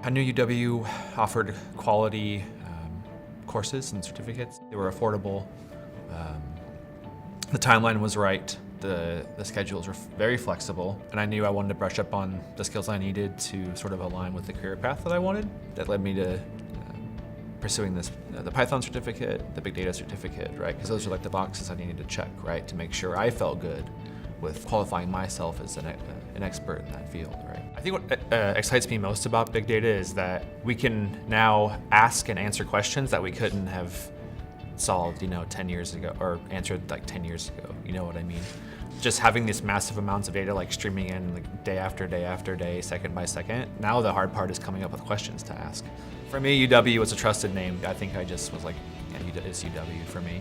I knew UW offered quality courses and certificates. They were affordable. The timeline was right. The schedules were very flexible, and I knew I wanted to brush up on the skills I needed to sort of align with the career path that I wanted. That led me to pursuing the Python certificate, the big data certificate, right? Because those are like the boxes I needed to check, right? To make sure I felt good with qualifying myself as an expert in that field, right? I think what excites me most about big data is that we can now ask and answer questions that we couldn't have solved, 10 years ago, or answered like 10 years ago, you know what I mean? Just having these massive amounts of data like streaming in like day after day after day, second by second. Now the hard part is coming up with questions to ask. For me, UW was a trusted name. I think I just was like, yeah, it's UW for me.